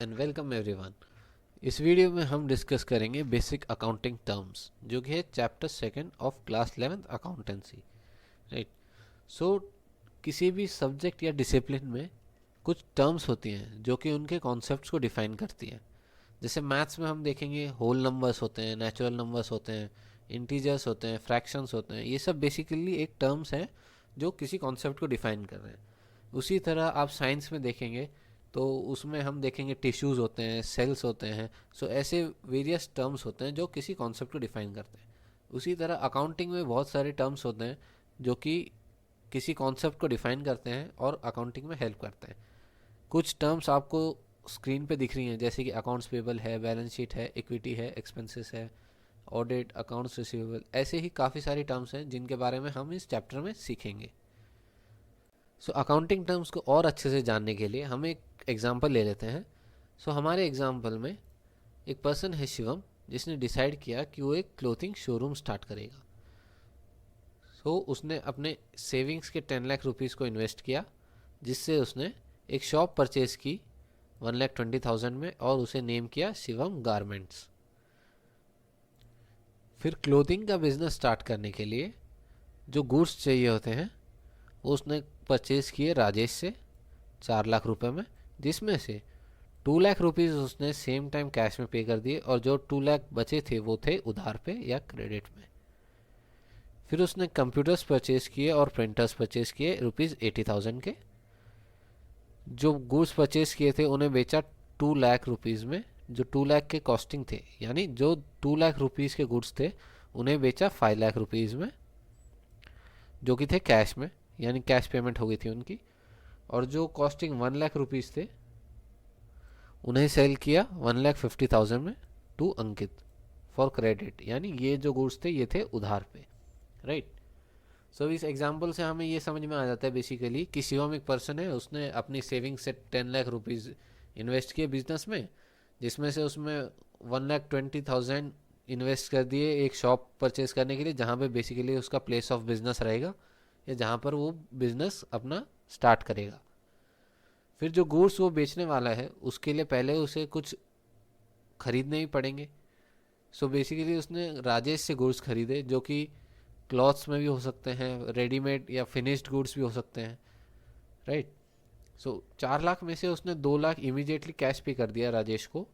And welcome everyone. इस video में हम डिस्कस करेंगे बेसिक अकाउंटिंग टर्म्स, जो कि है chapter second of class 11th accountancy. Right. So किसी भी सब्जेक्ट या डिसिप्लिन में कुछ टर्म्स होती हैं जो कि उनके कॉन्सेप्ट्स को डिफाइन करती हैं। जैसे मैथ्स में हम देखेंगे होल नंबर्स होते हैं, नेचुरल नंबर्स होते हैं, इंटीजर्स होते हैं, फ्रैक्शंस होते हैं। ये सब बेसिकली एक टर्म्स हैं जो किसी कॉन्सेप्ट को डिफाइन कर रहे हैं। उसी तरह आप साइंस में देखेंगे तो उसमें हम देखेंगे टिश्यूज़ होते हैं, सेल्स होते हैं। सो ऐसे वेरियस टर्म्स होते हैं जो किसी कॉन्सेप्ट को डिफाइन करते हैं। उसी तरह अकाउंटिंग में बहुत सारे टर्म्स होते हैं जो कि किसी कॉन्सेप्ट को डिफाइन करते हैं और अकाउंटिंग में हेल्प करते हैं। कुछ टर्म्स आपको स्क्रीन पे दिख रही हैं, जैसे कि अकाउंट्स पेबल है, बैलेंस शीट है, इक्विटी है, एक्सपेंसेस है, ऑडिट, अकाउंट्स रिसीवेबल। ऐसे ही काफ़ी सारी टर्म्स हैं जिनके बारे में हम इस चैप्टर में सीखेंगे। सो अकाउंटिंग टर्म्स को और अच्छे से जानने के लिए हम एक एग्जांपल ले लेते हैं। सो हमारे एग्जांपल में एक पर्सन है शिवम, जिसने डिसाइड किया कि वो एक क्लोथिंग शोरूम स्टार्ट करेगा। सो उसने अपने सेविंग्स के 10 लाख रुपीज़ को इन्वेस्ट किया, जिससे उसने एक शॉप परचेज की 1,20,000 में और उसे नेम किया शिवम गारमेंट्स। फिर क्लोथिंग का बिजनेस स्टार्ट करने के लिए जो गुड्स चाहिए होते हैं वो उसने परचेज किए राजेश से 4 लाख रुपए में, जिसमें से 2 लाख रुपीज़ उसने सेम टाइम कैश में पे कर दिए और जो 2 लाख बचे थे वो थे उधार पे या क्रेडिट में। फिर उसने कंप्यूटर्स परचेज किए और प्रिंटर्स परचेज किए ₹80,000 के। जो गुड्स परचेज किए थे उन्हें बेचा 2 लाख रुपीज़ में। जो 2 लाख के कॉस्टिंग थे, यानी जो 2 लाख रुपीज़ के गुड्स थे उन्हें बेचा 5 लाख रुपीज़ में, जो कि थे कैश में, यानी कैश पेमेंट हो गई थी उनकी। और जो कॉस्टिंग 1 लाख रुपीज़ थे उन्हें सेल किया 1,50,000 में टू अंकित फॉर क्रेडिट, यानी ये जो गुड्स थे ये थे उधार पे। राइट। सो इस एग्जाम्पल से हमें ये समझ में आ जाता है बेसिकली कि शिवम एक पर्सन है, उसने अपनी सेविंग से 10 लाख रुपीज़ इन्वेस्ट किए बिजनेस में, जिसमें से उसमें 1,20,000 इन्वेस्ट कर दिए एक शॉप परचेज करने के लिए, जहाँ पे बेसिकली उसका प्लेस ऑफ बिजनेस रहेगा या जहाँ पर वो बिजनेस अपना स्टार्ट करेगा। फिर जो गुड्स वो बेचने वाला है उसके लिए पहले उसे कुछ खरीदने ही पड़ेंगे। सो बेसिकली उसने राजेश से गुड्स खरीदे, जो कि क्लॉथ्स में भी हो सकते हैं, रेडीमेड या फिनिश्ड गुड्स भी हो सकते हैं। राइट। सो 4 लाख में से उसने 2 लाख इमीडिएटली कैश पे कर दिया राजेश को,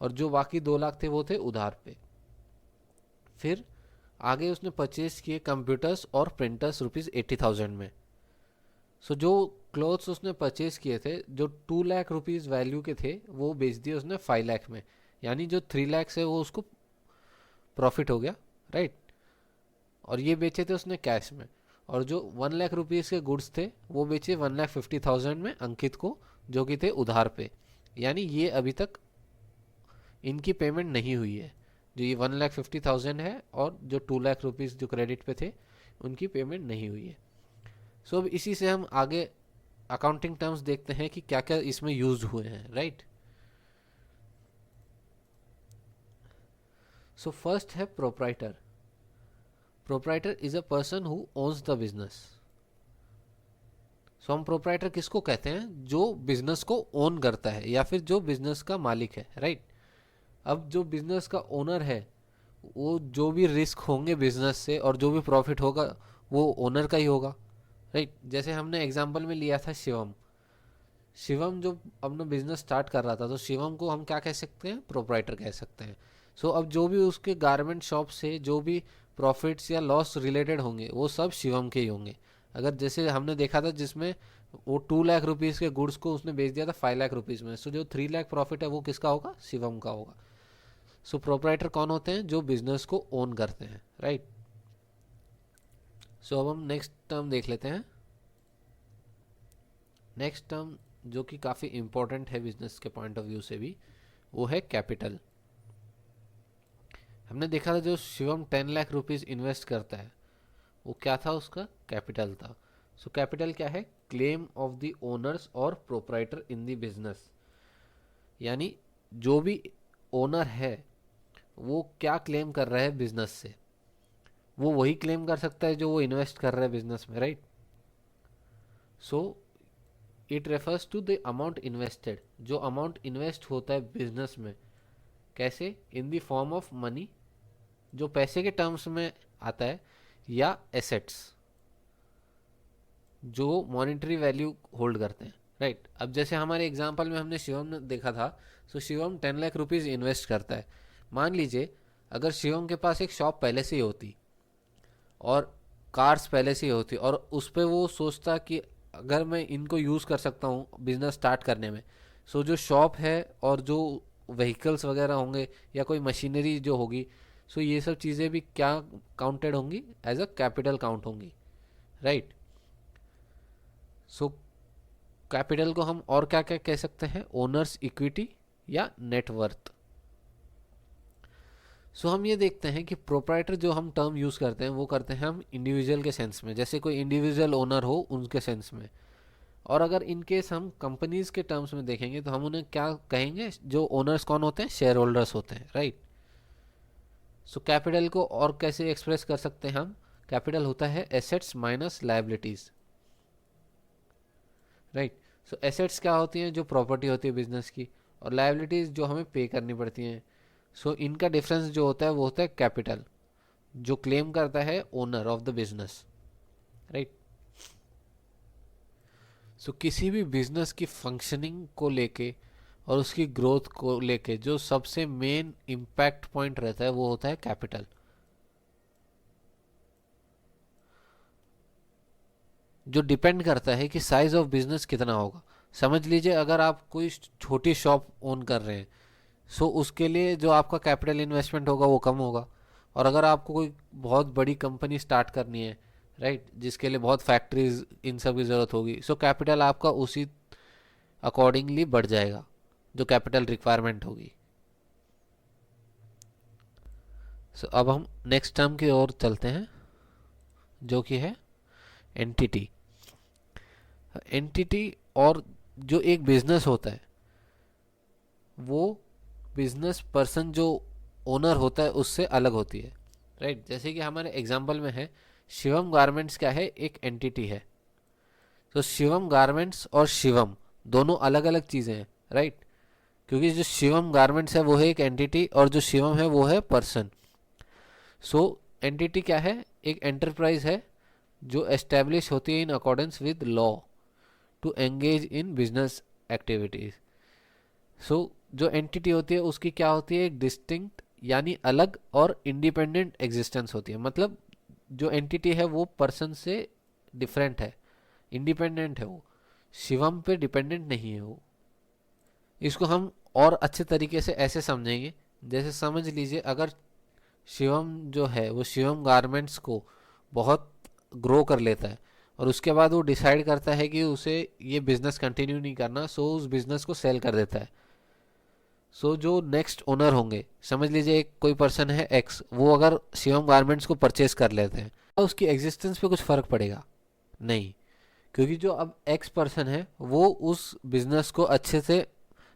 और जो बाकी 2 लाख थे वो थे उधार पे। फिर आगे उसने परचेज किए कंप्यूटर्स और प्रिंटर्स ₹80,000 में। सो जो क्लोथ्स उसने परचेज किए थे जो 2 लाख रुपीज़ वैल्यू के थे वो बेच दिए उसने 5 लाख में, यानी जो 3 लाख है वो उसको प्रॉफिट हो गया। राइट। और ये बेचे थे उसने कैश में। और जो 1 लाख रुपीज़ के गुड्स थे वो बेचे 1,50,000 में अंकित को, जो कि थे उधार पे, यानी ये अभी तक इनकी पेमेंट नहीं हुई है। जो ये 1,50,000 है और जो 2 लाख रुपीज़ जो क्रेडिट पे थे उनकी पेमेंट नहीं हुई है। सो अब इसी से हम आगे अकाउंटिंग टर्म्स देखते हैं कि क्या क्या इसमें यूज हुए हैं। राइट। सो फर्स्ट है proprietor. Proprietor is a person who owns the business. So हम प्रोप्राइटर किसको कहते हैं? जो बिजनेस को ओन करता है या फिर जो बिजनेस का मालिक है। राइट। अब जो बिजनेस का ओनर है वो जो भी रिस्क होंगे बिजनेस से और जो भी प्रॉफिट होगा वो ओनर का ही होगा। राइट। जैसे हमने एग्जांपल में लिया था शिवम। शिवम जो अपना बिजनेस स्टार्ट कर रहा था तो शिवम को हम क्या कह सकते हैं? प्रोप्राइटर कह सकते हैं। सो अब जो भी उसके गारमेंट शॉप से जो भी प्रॉफिट्स या लॉस रिलेटेड होंगे वो सब शिवम के ही होंगे। अगर जैसे हमने देखा था जिसमें वो 2 लाख रुपीज़ के गुड्स को उसने बेच दिया था 5 लाख रुपीज़ में, सो जो 3 लाख प्रॉफिट है वो किसका होगा? शिवम का होगा। सो प्रोप्राइटर कौन होते हैं? जो बिजनेस को ओन करते हैं। राइट। सो अब हम नेक्स्ट टर्म देख लेते हैं। नेक्स्ट टर्म जो कि काफ़ी इंपॉर्टेंट है बिजनेस के पॉइंट ऑफ व्यू से भी, वो है कैपिटल। हमने देखा था जो शिवम 10 लाख रुपीज़ इन्वेस्ट करता है वो क्या था? उसका कैपिटल था। सो कैपिटल क्या है? क्लेम ऑफ द ओनर्स और प्रोप्राइटर इन द बिजनेस, यानी जो भी ओनर है वो क्या क्लेम कर रहा है बिजनेस से, वो वही क्लेम कर सकता है जो वो इन्वेस्ट कर रहा है बिजनेस में। Right. So it refers to the amount invested, जो अमाउंट इन्वेस्ट होता है बिजनेस में, कैसे, in the form of money, जो पैसे के टर्म्स में आता है, या एसेट्स जो मॉनेटरी वैल्यू होल्ड करते हैं, राइट। अब जैसे हमारे एग्जांपल में हमने शिवम ने देखा था, सो शिवम 10 लाख रुपीज़ इन्वेस्ट करता है। मान लीजिए अगर शिवम के पास एक शॉप पहले से ही होती और कार्स पहले से ही होती और उस पर वो सोचता कि अगर मैं इनको यूज़ कर सकता हूँ बिजनेस स्टार्ट करने में, सो जो शॉप है और जो व्हीकल्स वगैरह होंगे या कोई मशीनरी जो होगी, सो ये सब चीज़ें भी क्या काउंटेड होंगी, एज अ कैपिटल काउंट होंगी, राइट। सो कैपिटल को हम और क्या क्या कह सकते हैं, ओनर्स इक्विटी या नेटवर्थ। सो हम ये देखते हैं कि प्रोप्राइटर जो हम टर्म यूज़ करते हैं वो करते हैं हम इंडिविजुअल के सेंस में, जैसे कोई इंडिविजुअल ओनर हो उनके सेंस में। और अगर इन केस हम कंपनीज के टर्म्स में देखेंगे तो हम उन्हें क्या कहेंगे, जो ओनर्स कौन होते हैं, शेयर होल्डर्स होते हैं, राइट। सो कैपिटल को और कैसे एक्सप्रेस कर सकते हैं हम, कैपिटल होता है assets minus liabilities, right. So assets क्या होती हैं, जो प्रॉपर्टी होती है बिजनेस की, और लायबिलिटीज जो हमें पे करनी पड़ती हैं। सो इनका डिफरेंस जो होता है वो होता है कैपिटल, जो क्लेम करता है owner of the business, right. So किसी भी बिजनेस की फंक्शनिंग को लेके और उसकी ग्रोथ को लेके जो सबसे मेन इम्पैक्ट पॉइंट रहता है वो होता है कैपिटल, जो डिपेंड करता है कि साइज ऑफ बिजनेस कितना होगा। समझ लीजिए अगर आप कोई छोटी शॉप ओन कर रहे हैं, सो उसके लिए जो आपका कैपिटल इन्वेस्टमेंट होगा वो कम होगा। और अगर आपको कोई बहुत बड़ी कंपनी स्टार्ट करनी है, राइट, जिसके लिए बहुत फैक्ट्रीज इन सब की ज़रूरत होगी, सो कैपिटल आपका उसी अकॉर्डिंगली बढ़ जाएगा, जो कैपिटल रिक्वायरमेंट होगी। सो अब हम नेक्स्ट टर्म की ओर चलते हैं, जो कि है एंटिटी। एंटिटी और जो एक बिजनेस होता है वो बिजनेस पर्सन जो ओनर होता है उससे अलग होती है, राइट। जैसे कि हमारे एग्जांपल में है शिवम गारमेंट्स, क्या है, एक एंटिटी है। तो शिवम गारमेंट्स और शिवम दोनों अलग अलग चीज़ें हैं, राइट, क्योंकि जो शिवम गारमेंट्स है वो है एक एंटिटी और जो शिवम है वो है पर्सन। सो एंटिटी क्या है, एक एंटरप्राइज है जो एस्टेब्लिश होती है in accordance with law to engage in business activities. So जो एंटिटी होती है उसकी क्या होती है, एक डिस्टिंक्ट यानी अलग और इंडिपेंडेंट एग्जिस्टेंस होती है। मतलब जो एंटिटी है वो पर्सन से डिफरेंट है, इंडिपेंडेंट है, वो शिवम पे डिपेंडेंट नहीं है वो। इसको हम और अच्छे तरीके से ऐसे समझेंगे, जैसे समझ लीजिए अगर शिवम जो है वो शिवम गारमेंट्स को बहुत ग्रो कर लेता है और उसके बाद वो डिसाइड करता है कि उसे ये बिज़नेस कंटिन्यू नहीं करना, सो उस बिज़नेस को सेल कर देता है। सो जो नेक्स्ट ओनर होंगे, समझ लीजिए एक कोई पर्सन है एक्स, वो अगर शिवम गारमेंट्स को परचेज कर लेते हैं तो उसकी एग्जिस्टेंस पे कुछ फ़र्क पड़ेगा नहीं, क्योंकि जो अब एक्स पर्सन है वो उस बिज़नेस को अच्छे से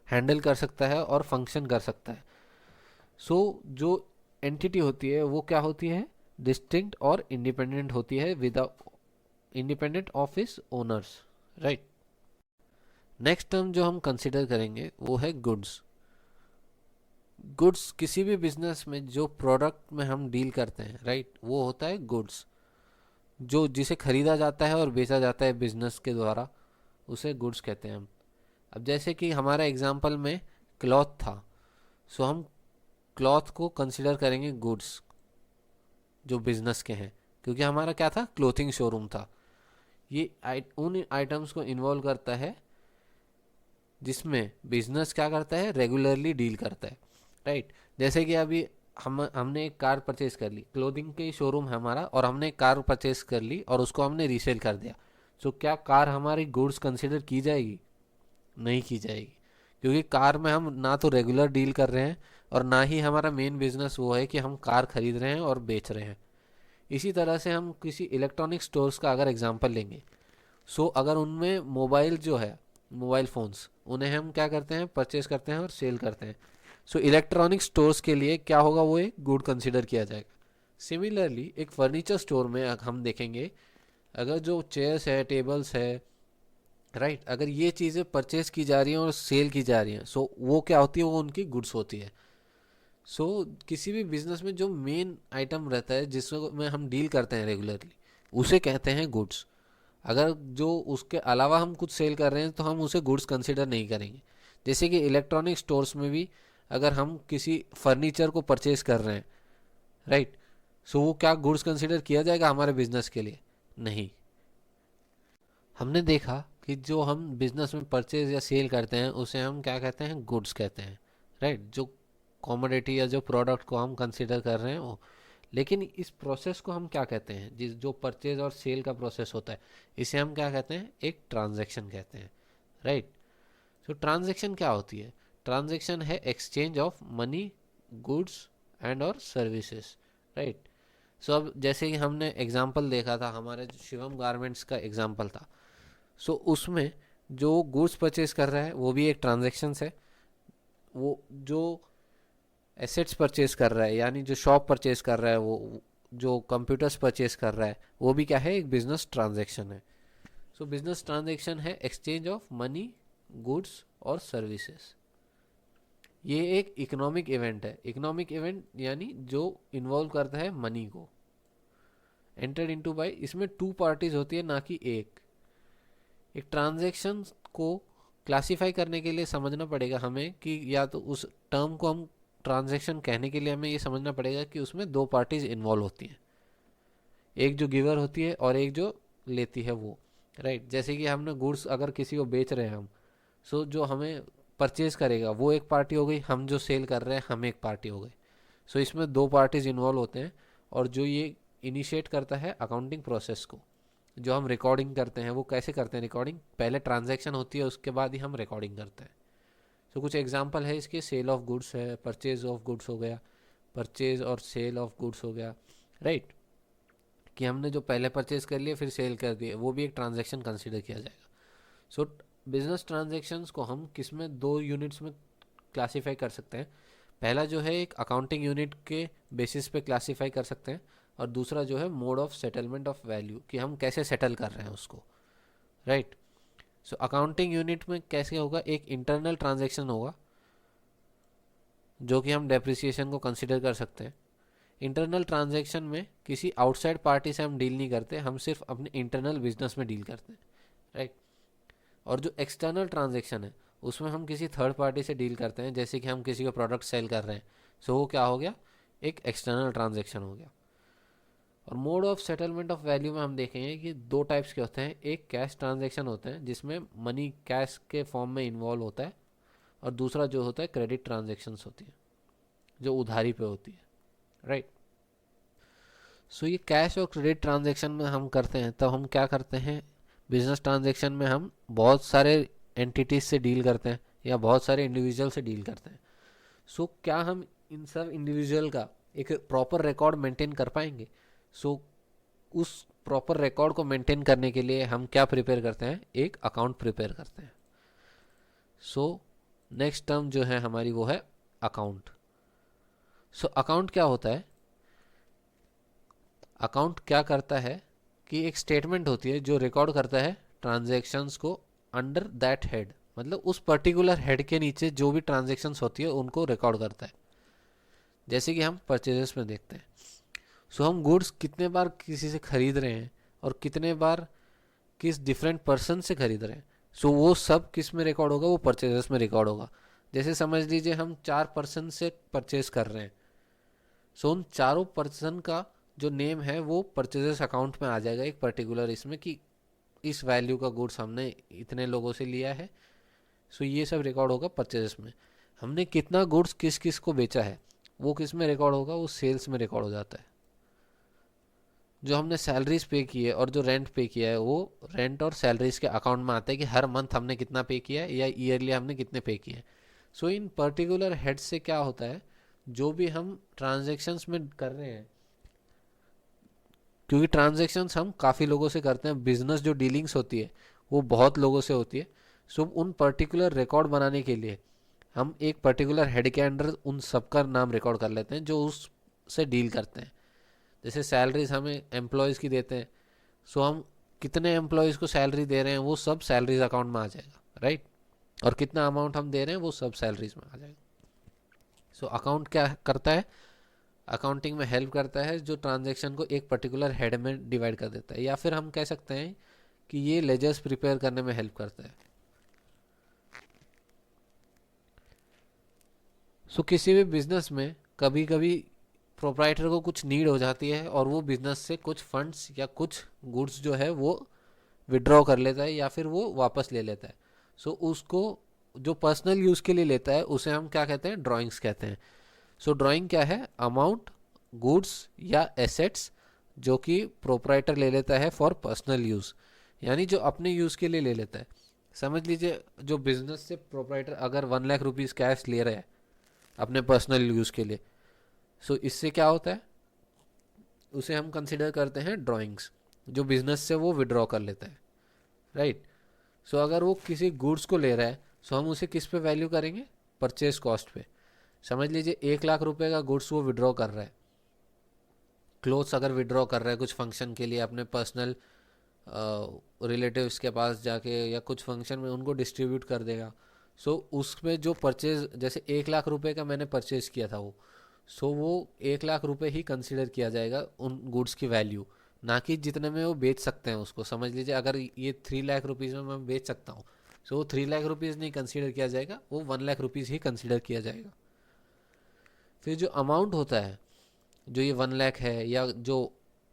हैंडल कर सकता है और फंक्शन कर सकता है। सो जो एंटिटी होती है वो क्या होती है, डिस्टिंक्ट और इंडिपेंडेंट होती है, with independent of his owners, right. Next term जो हम कंसिडर करेंगे वो है गुड्स। गुड्स किसी भी बिजनेस में जो प्रोडक्ट में हम डील करते हैं, राइट, वो होता है गुड्स, जो जिसे खरीदा जाता है और बेचा जाता है बिजनेस के द्वारा, उसे गुड्स कहते हैं हम। अब जैसे कि हमारा एग्जांपल में क्लॉथ था, सो हम क्लॉथ को कंसिडर करेंगे गुड्स जो बिजनेस के हैं, क्योंकि हमारा क्या था, क्लोथिंग शोरूम था। ये उन आइटम्स को इन्वॉल्व करता है जिसमें बिजनेस क्या करता है, रेगुलरली डील करता है, राइट। जैसे कि अभी हमने एक कार परचेज कर ली, क्लोथिंग के शोरूम है हमारा, और हमने एक कार परचेज कर ली और उसको हमने रीसेल कर दिया। सो क्या कार हमारी गुड्स कंसिडर की जाएगी, नहीं की जाएगी, क्योंकि कार में हम ना तो रेगुलर डील कर रहे हैं और ना ही हमारा मेन बिजनेस वो है कि हम कार खरीद रहे हैं और बेच रहे हैं। इसी तरह से हम किसी इलेक्ट्रॉनिक स्टोर्स का अगर एग्जांपल लेंगे, सो अगर उनमें मोबाइल जो है, मोबाइल फ़ोन्स, उन्हें हम क्या करते हैं, परचेज करते हैं और सेल करते हैं। सो इलेक्ट्रॉनिक स्टोर्स के लिए क्या होगा, वो एक गुड कंसिडर किया जाएगा। सिमिलरली एक फर्नीचर स्टोर में हम देखेंगे, अगर जो चेयर्स है, टेबल्स है, राइट। अगर ये चीज़ें परचेज की जा रही हैं और सेल की जा रही हैं, सो वो क्या होती है, वो उनकी गुड्स होती है। सो किसी भी बिजनेस में जो मेन आइटम रहता है जिसमें हम डील करते हैं रेगुलरली, उसे कहते हैं गुड्स। अगर जो उसके अलावा हम कुछ सेल कर रहे हैं तो हम उसे गुड्स कंसिडर नहीं करेंगे। जैसे कि इलेक्ट्रॉनिक स्टोर्स में भी अगर हम किसी फर्नीचर को परचेज कर रहे हैं, राइट, सो वो क्या गुड्स कंसिडर किया जाएगा हमारे बिजनेस के लिए? नहीं। हमने देखा कि जो हम बिजनेस में परचेज या सेल करते हैं उसे हम क्या कहते हैं? गुड्स कहते हैं, राइट। जो कॉमोडिटी या जो प्रोडक्ट को हम कंसिडर कर रहे हैं वो। लेकिन इस प्रोसेस को हम क्या कहते हैं? जिस जो परचेज और सेल का प्रोसेस होता है, इसे हम क्या कहते हैं? एक ट्रांजैक्शन कहते हैं, राइट। तो ट्रांजैक्शन क्या होती है? ट्रांजैक्शन है exchange of money, goods and और सर्विसेज, राइट। सो अब जैसे कि हमने एग्जांपल देखा था, हमारे जो शिवम गारमेंट्स का एग्जांपल था, सो उसमें जो गुड्स परचेज कर रहा है वो भी एक ट्रांजेक्शन है। वो जो एसेट्स परचेज कर रहा है, यानी जो शॉप परचेज कर रहा है, वो जो कंप्यूटर्स परचेज कर रहा है, वो भी क्या है? एक बिजनेस ट्रांजेक्शन है। सो बिजनेस ट्रांजेक्शन है एक्सचेंज ऑफ मनी, गुड्स और सर्विसेज। ये एक इकोनॉमिक इवेंट है। इकोनॉमिक इवेंट यानी जो इन्वॉल्व करता है मनी को। एंटर्ड इनटू बाय, इसमें टू पार्टीज होती है ना कि एक। एक ट्रांजैक्शन को क्लासिफाई करने के लिए समझना पड़ेगा हमें कि या तो उस टर्म को हम ट्रांजैक्शन कहने के लिए हमें ये समझना पड़ेगा कि उसमें दो पार्टीज इन्वॉल्व होती हैं, एक जो गिवर होती है और एक जो लेती है वो, राइट। जैसे कि हमने गुड्स अगर किसी को बेच रहे हैं हम, सो जो हमें परचेज करेगा वो एक पार्टी हो गई, हम जो सेल कर रहे हैं हम एक पार्टी हो गए। सो इसमें दो पार्टीज इन्वॉल्व होते हैं। और जो ये इनिशिएट करता है अकाउंटिंग प्रोसेस को, जो हम रिकॉर्डिंग करते हैं, वो कैसे करते हैं रिकॉर्डिंग? पहले ट्रांजैक्शन होती है, उसके बाद ही हम रिकॉर्डिंग करते हैं। सो कुछ एग्जांपल है इसके, सेल ऑफ गुड्स है, परचेज ऑफ गुड्स हो गया, परचेज और सेल ऑफ गुड्स हो गया, राइट। कि हमने जो पहले परचेज कर लिया फिर सेल कर दिए, वो भी एक ट्रांजैक्शन कंसिडर किया जाएगा। सो बिजनेस ट्रांजैक्शंस को हम किस में? दो यूनिट्स में क्लासीफाई कर सकते हैं। पहला जो है एक अकाउंटिंग यूनिट के बेसिस पे क्लासीफाई कर सकते हैं, और दूसरा जो है mode of settlement of value, कि हम कैसे सेटल कर रहे हैं उसको, राइट। सो अकाउंटिंग यूनिट में कैसे होगा? एक इंटरनल ट्रांजैक्शन होगा जो कि हम डेप्रिसिएशन को कंसिडर कर सकते हैं। इंटरनल ट्रांजैक्शन में किसी आउटसाइड पार्टी से हम डील नहीं करते, हम सिर्फ अपने इंटरनल बिजनेस में डील करते हैं, राइट। और जो एक्सटर्नल ट्रांजैक्शन है उसमें हम किसी थर्ड पार्टी से डील करते हैं, जैसे कि हम किसी को प्रोडक्ट सेल कर रहे हैं, सो वो क्या हो गया? एक एक्सटर्नल ट्रांजैक्शन हो गया। और mode of settlement of value में हम देखेंगे कि दो टाइप्स के होते हैं। एक कैश ट्रांजैक्शन होते हैं जिसमें मनी कैश के फॉर्म में इन्वॉल्व होता है, और दूसरा जो होता है क्रेडिट ट्रांजैक्शंस होती है जो उधारी पे होती है, राइट। सो ये कैश और क्रेडिट ट्रांजैक्शन में हम करते हैं, तब हम क्या करते हैं? बिजनेस ट्रांजैक्शन में हम बहुत सारे एंटिटीज से डील करते हैं या बहुत सारे इंडिविजुअल से डील करते हैं। सो क्या हम इन सब इंडिविजुअल का एक प्रॉपर रिकॉर्ड मेंटेन कर पाएंगे? सो उस प्रॉपर रिकॉर्ड को मेंटेन करने के लिए हम क्या प्रिपेयर करते हैं? एक अकाउंट प्रिपेयर करते हैं। सो नेक्स्ट टर्म जो है हमारी वो है अकाउंट। सो अकाउंट क्या होता है? अकाउंट क्या करता है कि एक स्टेटमेंट होती है जो रिकॉर्ड करता है ट्रांजैक्शंस को अंडर दैट हेड, मतलब उस पर्टिकुलर हेड के नीचे जो भी ट्रांजैक्शंस होती है उनको रिकॉर्ड करता है। जैसे कि हम परचेजेस में देखते हैं, सो हम गुड्स कितने बार किसी से खरीद रहे हैं और कितने बार किस डिफरेंट पर्सन से खरीद रहे हैं, सो वो सब किस में रिकॉर्ड होगा? वो परचेजेस में रिकॉर्ड होगा। जैसे समझ लीजिए हम 4 पर्सन से परचेज कर रहे हैं, सो उन चारों पर्सन का जो नेम है वो परचेजेस अकाउंट में आ जाएगा एक पर्टिकुलर इसमें, कि इस वैल्यू का गुड्स हमने इतने लोगों से लिया है। सो ये सब रिकॉर्ड होगा परचेजेस में। हमने कितना गुड्स किस किस को बेचा है वो किस में रिकॉर्ड होगा? वो सेल्स में रिकॉर्ड हो जाता है। जो हमने सैलरीज पे की है और जो रेंट पे किया है वो रेंट और सैलरीज के अकाउंट में आता है कि हर मंथ हमने कितना पे किया है या ईयरली हमने कितने पे किए हैं। सो इन पर्टिकुलर हेड से क्या होता है? जो भी हम ट्रांजेक्शन्स में कर रहे हैं, क्योंकि ट्रांजेक्शन्स हम काफ़ी लोगों से करते हैं, बिजनेस जो डीलिंग्स होती है वो बहुत लोगों से होती है। सो उन पर्टिकुलर रिकॉर्ड बनाने के लिए हम एक पर्टिकुलर हेड के अंडर उन सबका नाम रिकॉर्ड कर लेते हैं जो उससे डील करते हैं। जैसे सैलरीज हमें एम्प्लॉयज़ की देते हैं, सो हम कितने एम्प्लॉयज़ को सैलरी दे रहे हैं वो सब सैलरीज अकाउंट में आ जाएगा, राइट। और कितना अमाउंट हम दे रहे हैं वो सब सैलरीज में आ जाएगा। सो अकाउंट क्या करता है, अकाउंटिंग में हेल्प करता है जो ट्रांजैक्शन को एक पर्टिकुलर हेड में डिवाइड कर देता है, या फिर हम कह सकते हैं कि ये लेजर्स प्रिपेयर करने में हेल्प करता है। सो किसी भी बिजनेस में कभी कभी प्रोप्राइटर को कुछ नीड हो जाती है और वो बिजनेस से कुछ फंड्स या कुछ गुड्स जो है वो विड्रॉ कर लेता है या फिर वो वापस ले लेता है। सो उसको जो पर्सनल यूज़ के लिए लेता है उसे हम क्या कहते हैं, ड्राइंग्स कहते हैं। सो ड्राइंग क्या है, अमाउंट, गुड्स या एसेट्स जो कि प्रोप्राइटर ले लेता है फॉर पर्सनल यूज़, यानी जो अपने यूज़ के लिए ले लेता है। समझ लीजिए जो बिजनेस से प्रोप्राइटर अगर 1 लाख रुपीज़ कैश ले रहा है अपने पर्सनल यूज़ के लिए, सो इससे क्या होता है, उसे हम कंसिडर करते हैं ड्राइंग्स, जो बिजनेस से वो विड्रॉ कर लेता है, राइट। सो अगर वो किसी गुड्स को ले रहा है सो हम उसे किस पे वैल्यू करेंगे, परचेज कॉस्ट पे। समझ लीजिए 1 लाख रुपए का गुड्स वो विड्रॉ कर रहा है, क्लोथ्स अगर विड्रॉ कर रहा है कुछ फंक्शन के लिए अपने पर्सनल रिलेटिव्स के पास जाके या कुछ फंक्शन में उनको डिस्ट्रीब्यूट कर देगा। सो उसमें जो परचेज, जैसे 1 लाख रुपए का मैंने परचेज किया था वो, सो वो 1 लाख रुपए ही कंसिडर किया जाएगा उन गुड्स की वैल्यू, ना कि जितने में वो बेच सकते हैं उसको। समझ लीजिए अगर ये 3 लाख रुपीज़ में मैं बेच सकता हूँ सो वो 3 लाख रुपीज़ नहीं कंसिडर किया जाएगा, वो 1 लाख रुपीज़ ही कंसिडर किया जाएगा। फिर जो अमाउंट होता है, जो ये 1 लाख है या जो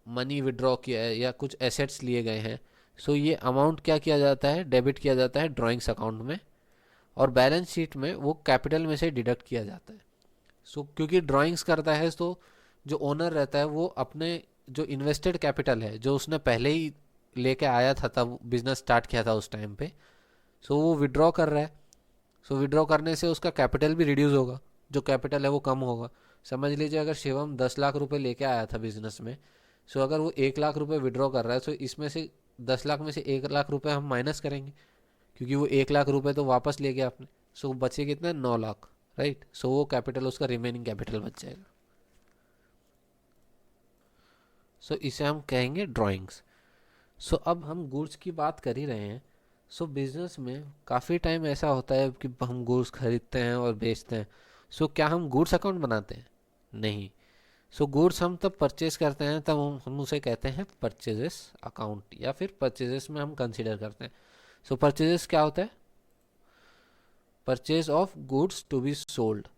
मनी विड्रॉ किया है या कुछ एसेट्स लिए गए हैं, सो ये अमाउंट क्या किया जाता है, डेबिट किया जाता है ड्राइंग्स अकाउंट में, और बैलेंस शीट में वो कैपिटल में से डिडक्ट किया जाता है। सो क्योंकि ड्राइंग्स करता है तो जो ओनर रहता है वो अपने जो इन्वेस्टेड कैपिटल है जो उसने पहले ही लेके आया था तब बिजनेस स्टार्ट किया था उस टाइम पे, सो वो विड्रॉ कर रहा है। सो विड्रॉ करने से उसका कैपिटल भी रिड्यूस होगा, जो कैपिटल है वो कम होगा। समझ लीजिए अगर शिवम 10 लाख रुपए लेके आया था बिजनेस में, सो अगर वो 1 लाख रुपए विड्रॉ कर रहा है तो इसमें से 10 लाख में से 1 लाख रुपए हम माइनस करेंगे, क्योंकि वो 1 लाख रुपए तो वापस ले गया आपने। सो बचे कितना, 9 लाख, राइट। सो वो कैपिटल उसका रिमेनिंग कैपिटल बच जाएगा। सो इसे हम कहेंगे ड्राइंग्स। सो अब हम गुड्स की बात कर ही रहे हैं, सो बिजनेस में काफ़ी टाइम ऐसा होता है कि हम गुड्स खरीदते हैं और बेचते हैं। सो क्या हम गुड्स अकाउंट बनाते हैं? नहीं। सो गुड्स हम तब परचेज करते हैं तब हम उसे कहते हैं परचेजेस अकाउंट, या फिर परचेजेस में हम कंसीडर करते हैं। सो परचेजेस क्या होता है, purchase of goods to be sold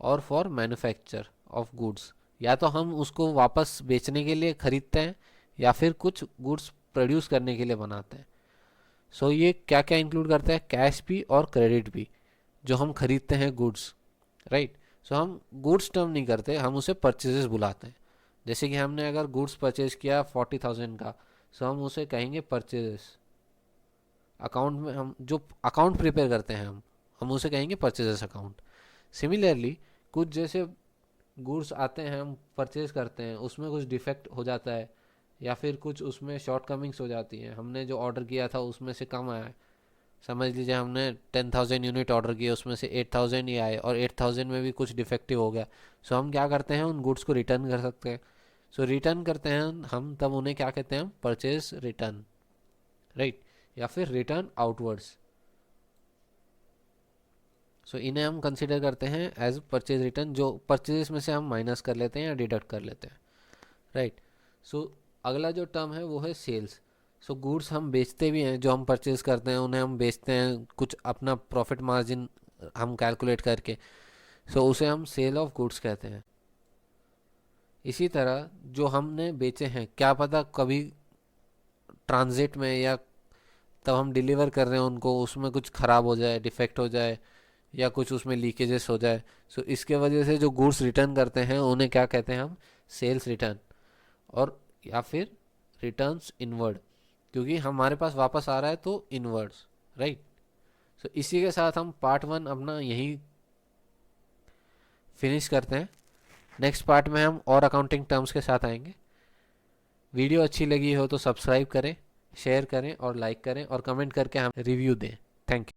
और फॉर मैन्युफैक्चर ऑफ गुड्स, या तो हम उसको वापस बेचने के लिए खरीदते हैं या फिर कुछ गुड्स प्रोड्यूस करने के लिए बनाते हैं। सो ये क्या क्या इंक्लूड करता है, कैश भी और क्रेडिट भी, जो हम खरीदते हैं गुड्स, राइट। सो हम गुड्स टर्म नहीं करते, हम उसे परचेजेस बुलाते हैं। जैसे कि हमने अगर गुड्स परचेज किया 40,000 का, सो हम उसे कहेंगे परचेजेस अकाउंट में। हम जो अकाउंट प्रिपेयर करते हैं हम उसे कहेंगे परचेजेस अकाउंट। सिमिलरली कुछ जैसे गुड्स आते हैं हम परचेज करते हैं, उसमें कुछ डिफेक्ट हो जाता है या फिर कुछ उसमें शॉर्ट कमिंग्स हो जाती हैं, हमने जो ऑर्डर किया था उसमें से कम आया है। समझ लीजिए हमने 10,000 यूनिट ऑर्डर किए, उसमें से 8,000 ही आए और 8,000 में भी कुछ डिफेक्टिव हो गया। सो हम क्या करते हैं, उन गुड्स को रिटर्न कर सकते हैं। सो रिटर्न करते हैं हम, तब उन्हें क्या कहते हैं, परचेज रिटर्न, राइट, या फिर रिटर्न आउटवर्ड्स। सो इन्हें हम कंसिडर करते हैं एज परचेज रिटर्न, जो परचेज में से हम माइनस कर लेते हैं या डिडक्ट कर लेते हैं, राइट। सो अगला जो टर्म है वो है सेल्स। सो गुड्स हम बेचते भी हैं, जो हम परचेज करते हैं उन्हें हम बेचते हैं कुछ अपना प्रॉफिट मार्जिन हम कैलकुलेट करके, सो उसे हम सेल ऑफ गुड्स कहते हैं। इसी तरह जो हमने बेचे हैं, क्या पता कभी ट्रांजिट में या तब हम डिलीवर कर रहे हैं उनको, उसमें कुछ ख़राब हो जाए, डिफेक्ट हो जाए या कुछ उसमें लीकेजेस हो जाए, सो इसके वजह से जो गुड्स रिटर्न करते हैं उन्हें क्या कहते हैं हम, सेल्स रिटर्न, और या फिर रिटर्न्स इनवर्ड, क्योंकि हमारे पास वापस आ रहा है तो इनवर्ड्स, राइट। सो इसी के साथ हम पार्ट 1 अपना यहीं फिनिश करते हैं। नेक्स्ट पार्ट में हम और अकाउंटिंग टर्म्स के साथ आएंगे। वीडियो अच्छी लगी हो तो सब्सक्राइब करें, शेयर करें और लाइक करें और कमेंट करके हम रिव्यू दें। Thank you.